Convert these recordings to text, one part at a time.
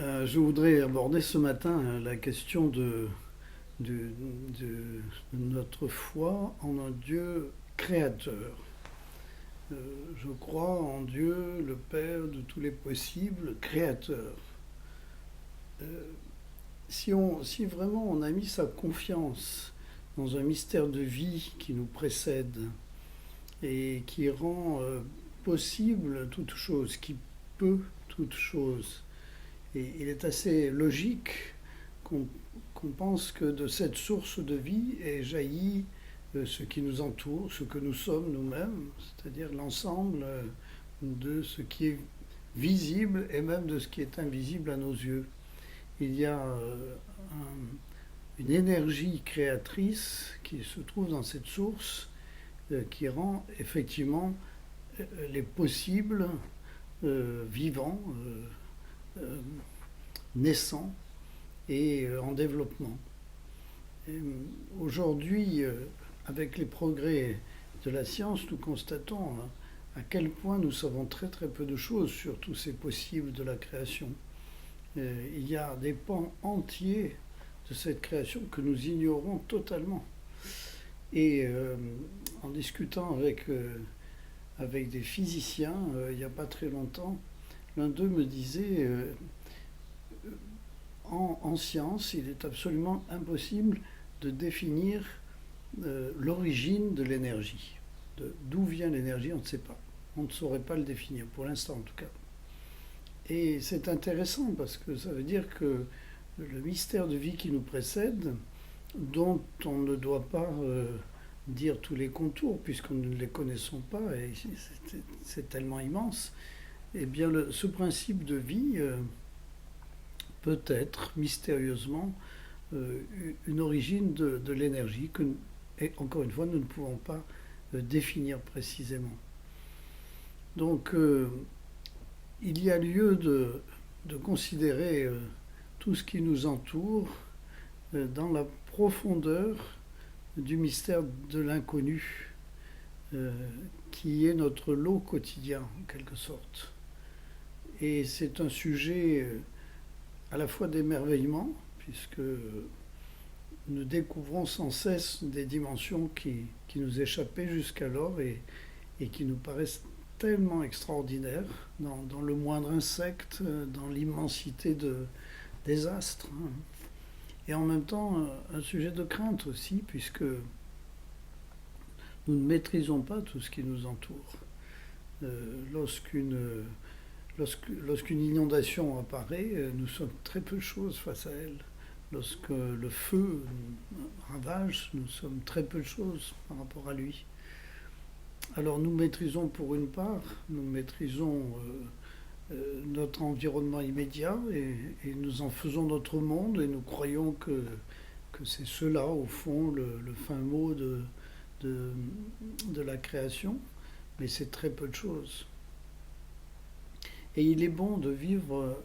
Je voudrais aborder ce matin la question de- de notre foi en un Dieu créateur. Euh, je crois en Dieu, le Père de tous les possibles, créateur. Euh, si vraiment on a mis sa confiance dans un mystère de vie qui nous précède et qui rend possible toute chose, qui peut toute chose, et il est assez logique qu'on qu'on pense que de cette source de vie est jailli ce qui nous entoure, ce que nous sommes nous-mêmes, c'est-à-dire l'ensemble de ce qui est visible et même de ce qui est invisible à nos yeux. Il y a une énergie créatrice qui se trouve dans cette source qui rend effectivement les possibles vivants, naissants et en développement. Aujourd'hui, avec les progrès de la science, nous constatons à quel point nous savons très très peu de choses sur tous ces possibles de la création. Il y a des pans entiers de cette création que nous ignorons totalement. Et en discutant avec des physiciens il n'y a pas très longtemps, l'un d'eux me disait en science, il est absolument impossible de définir l'origine de l'énergie. D'où vient l'énergie, on ne sait pas. On ne saurait pas le définir, pour l'instant en tout cas. Et c'est intéressant parce que ça veut dire que le mystère de vie qui nous précède, dont on ne doit pas dire tous les contours puisque nous ne les connaissons pas, et c'est tellement immense, eh bien ce principe de vie peut être mystérieusement une origine de l'énergie que, et encore une fois, nous ne pouvons pas définir précisément. Donc, il y a lieu de considérer tout ce qui nous entoure dans la profondeur du mystère de l'inconnu, euh, qui est notre lot quotidien, en quelque sorte. Et c'est un sujet à la fois d'émerveillement, puisque nous découvrons sans cesse des dimensions qui nous échappaient jusqu'alors et qui nous paraissent tellement extraordinaires dans le moindre insecte, dans l'immensité des astres. Et en même temps, un sujet de crainte aussi, puisque nous ne maîtrisons pas tout ce qui nous entoure. Lorsqu'une lorsqu'une inondation apparaît, nous sommes très peu de choses face à elle. Lorsque le feu ravage, nous sommes très peu de choses par rapport à lui. Alors nous maîtrisons pour une part, nous maîtrisons notre environnement immédiat et nous en faisons notre monde et nous croyons que c'est cela, au fond, le fin mot de, de la création, mais c'est très peu de choses. Et il est bon de vivre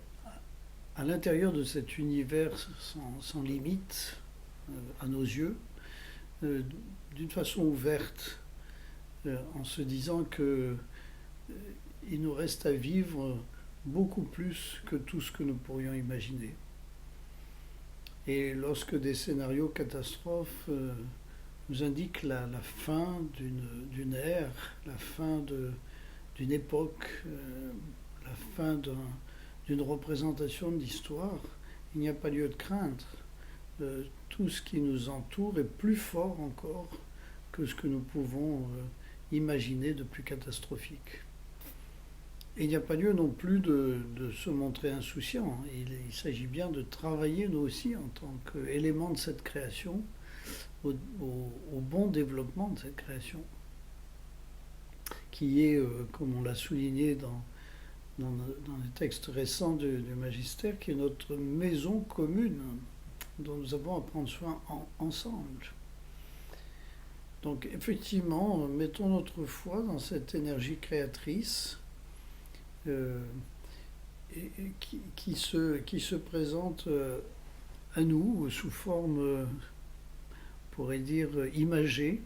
à l'intérieur de cet univers sans limite, à nos yeux, euh, d'une façon ouverte, en se disant que il nous reste à vivre beaucoup plus que tout ce que nous pourrions imaginer. Et lorsque des scénarios catastrophes nous indiquent la fin d'une ère, la fin d'une époque, la fin d'une représentation d'histoire, il n'y a pas lieu de craindre. Tout ce qui nous entoure est plus fort encore que ce que nous pouvons imaginer de plus catastrophique. Et il n'y a pas lieu non plus de se montrer insouciant. Il s'agit bien de travailler nous aussi en tant qu'élément de cette création au bon développement de cette création, qui est, comme on l'a souligné dans les textes récents du magistère, qui est notre maison commune dont nous avons à prendre soin ensemble. Donc effectivement, mettons notre foi dans cette énergie créatrice euh, qui se présente à nous sous forme, on pourrait dire, imagée,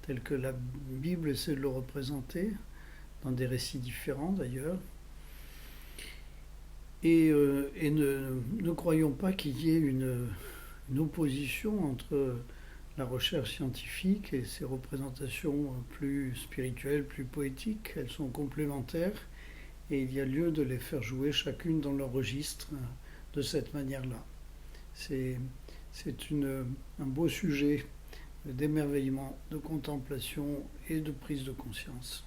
telle que la Bible essaie de le représenter, dans des récits différents d'ailleurs. Et ne croyons pas qu'il y ait une opposition entre la recherche scientifique et ses représentations plus spirituelles, plus poétiques. Elles sont complémentaires et il y a lieu de les faire jouer chacune dans leur registre de cette manière-là. C'est un beau sujet d'émerveillement, de contemplation et de prise de conscience.